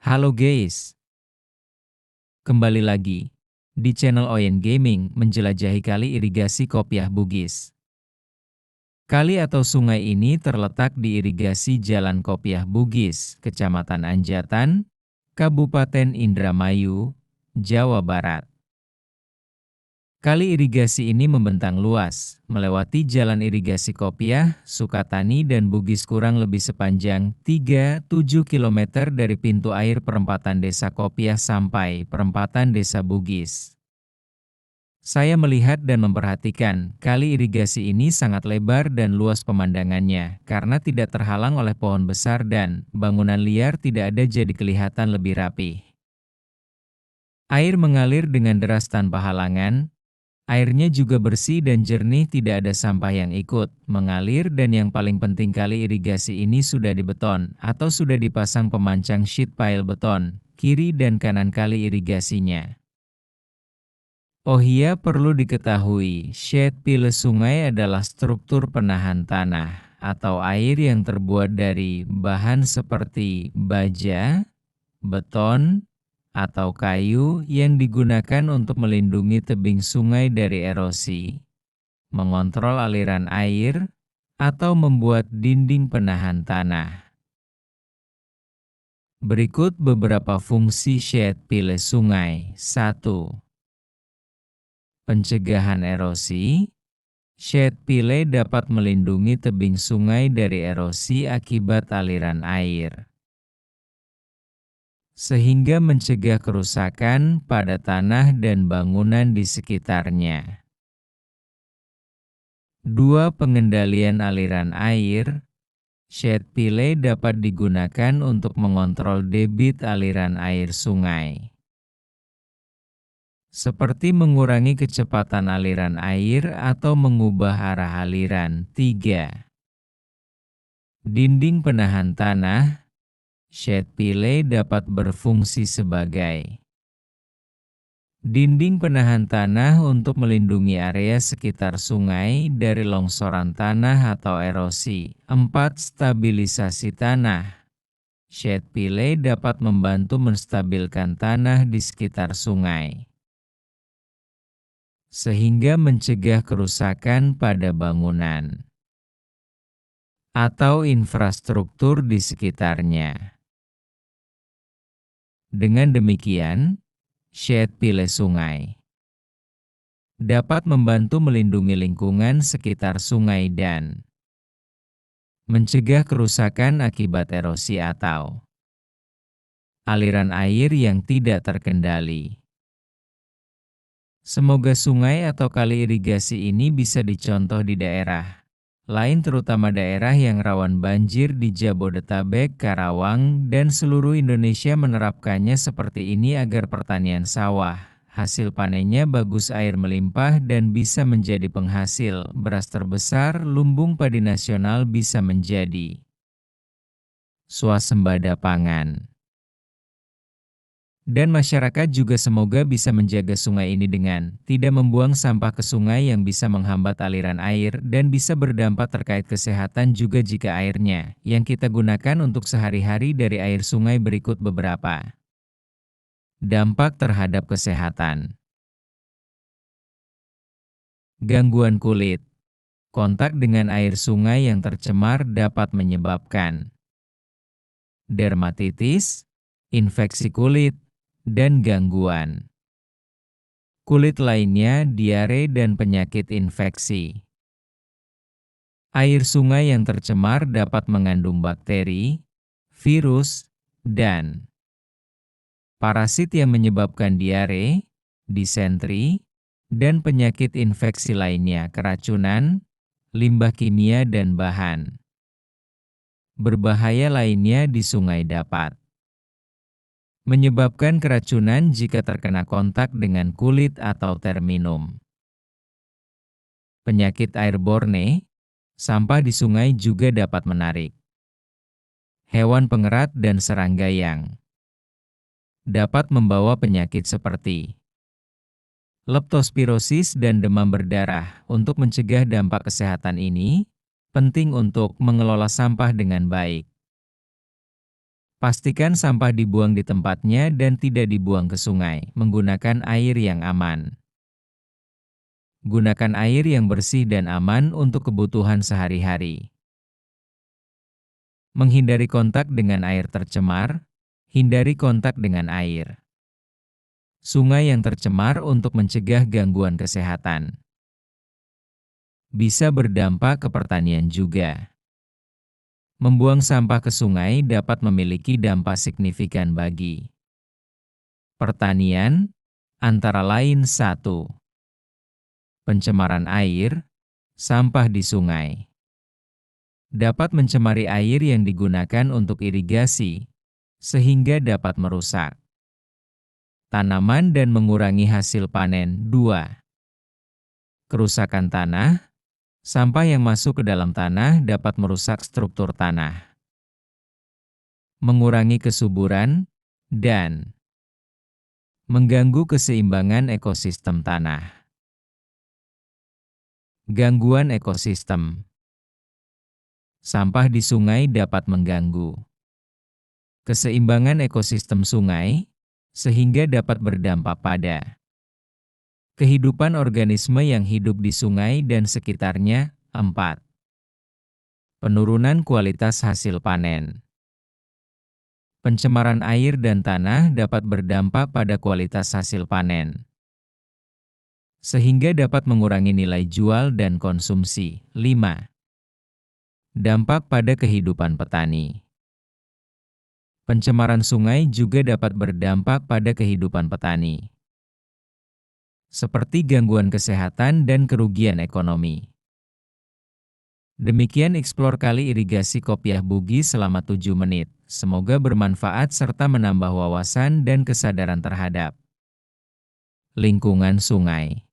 Halo guys, kembali lagi di channel Oyen Gaming menjelajahi kali irigasi Kopiah Bugis. Kali atau sungai ini terletak di irigasi Jalan Kopiah Bugis, Kecamatan Anjatan, Kabupaten Indramayu, Jawa Barat. Kali irigasi ini membentang luas, melewati jalan irigasi Kopiah, Sukatani dan Bugis kurang lebih sepanjang 37 km dari pintu air perempatan Desa Kopiah sampai perempatan Desa Bugis. Saya melihat dan memperhatikan, kali irigasi ini sangat lebar dan luas pemandangannya, karena tidak terhalang oleh pohon besar dan bangunan liar tidak ada jadi kelihatan lebih rapi. Air mengalir dengan deras tanpa halangan. Airnya juga bersih dan jernih, tidak ada sampah yang ikut mengalir, dan yang paling penting kali irigasi ini sudah dibeton atau sudah dipasang pemancang sheet pile beton kiri dan kanan kali irigasinya. Oh iya, perlu diketahui, sheet pile sungai adalah struktur penahan tanah atau air yang terbuat dari bahan seperti baja, beton, atau kayu yang digunakan untuk melindungi tebing sungai dari erosi, mengontrol aliran air, atau membuat dinding penahan tanah. Berikut beberapa fungsi sheet pile sungai. 1. Pencegahan erosi. Sheet pile dapat melindungi tebing sungai dari erosi akibat aliran air, sehingga mencegah kerusakan pada tanah dan bangunan di sekitarnya. 2. Pengendalian aliran air. Sheet pile dapat digunakan untuk mengontrol debit aliran air sungai, seperti mengurangi kecepatan aliran air atau mengubah arah aliran. 3. Dinding penahan tanah. Sheet pile dapat berfungsi sebagai dinding penahan tanah untuk melindungi area sekitar sungai dari longsoran tanah atau erosi. 4. Stabilisasi tanah. Sheet pile dapat membantu menstabilkan tanah di sekitar sungai, sehingga mencegah kerusakan pada bangunan atau infrastruktur di sekitarnya. Dengan demikian, sheet pile sungai dapat membantu melindungi lingkungan sekitar sungai dan mencegah kerusakan akibat erosi atau aliran air yang tidak terkendali. Semoga sungai atau kali irigasi ini bisa dicontoh di daerah lain, terutama daerah yang rawan banjir di Jabodetabek, Karawang, dan seluruh Indonesia menerapkannya seperti ini agar pertanian sawah, hasil panennya bagus, air melimpah, dan bisa menjadi penghasil beras terbesar, lumbung padi nasional bisa menjadi swasembada pangan. Dan masyarakat juga semoga bisa menjaga sungai ini dengan tidak membuang sampah ke sungai yang bisa menghambat aliran air dan bisa berdampak terkait kesehatan juga jika airnya yang kita gunakan untuk sehari-hari dari air sungai. Berikut beberapa dampak terhadap kesehatan. Gangguan kulit. Kontak dengan air sungai yang tercemar dapat menyebabkan dermatitis, infeksi kulit, dan gangguan kulit lainnya, diare dan penyakit infeksi. Air sungai yang tercemar dapat mengandung bakteri, virus, dan parasit yang menyebabkan diare, disentri, dan penyakit infeksi lainnya, keracunan, limbah kimia, dan bahan berbahaya lainnya di sungai dapat menyebabkan keracunan jika terkena kontak dengan kulit atau terminum. Penyakit airborne. Sampah di sungai juga dapat menarik hewan pengerat dan serangga yang dapat membawa penyakit seperti leptospirosis dan demam berdarah. Untuk mencegah dampak kesehatan ini, penting untuk mengelola sampah dengan baik. Pastikan sampah dibuang di tempatnya dan tidak dibuang ke sungai, menggunakan air yang aman. Gunakan air yang bersih dan aman untuk kebutuhan sehari-hari. Menghindari kontak dengan air tercemar. Hindari kontak dengan air sungai yang tercemar untuk mencegah gangguan kesehatan. Bisa berdampak ke pertanian juga. Membuang sampah ke sungai dapat memiliki dampak signifikan bagi pertanian, antara lain 1. Pencemaran air, sampah di sungai dapat mencemari air yang digunakan untuk irigasi, sehingga dapat merusak tanaman dan mengurangi hasil panen. 2. Kerusakan tanah, sampah yang masuk ke dalam tanah dapat merusak struktur tanah, mengurangi kesuburan, dan mengganggu keseimbangan ekosistem tanah. Gangguan ekosistem. Sampah di sungai dapat mengganggu keseimbangan ekosistem sungai, sehingga dapat berdampak pada kehidupan organisme yang hidup di sungai dan sekitarnya. 4. Penurunan kualitas hasil panen. Pencemaran air dan tanah dapat berdampak pada kualitas hasil panen, sehingga dapat mengurangi nilai jual dan konsumsi. 5. Dampak pada kehidupan petani. Pencemaran sungai juga dapat berdampak pada kehidupan petani, seperti gangguan kesehatan dan kerugian ekonomi. Demikian eksplor kali irigasi Kopiah Bugis selama 7 menit. Semoga bermanfaat serta menambah wawasan dan kesadaran terhadap lingkungan sungai.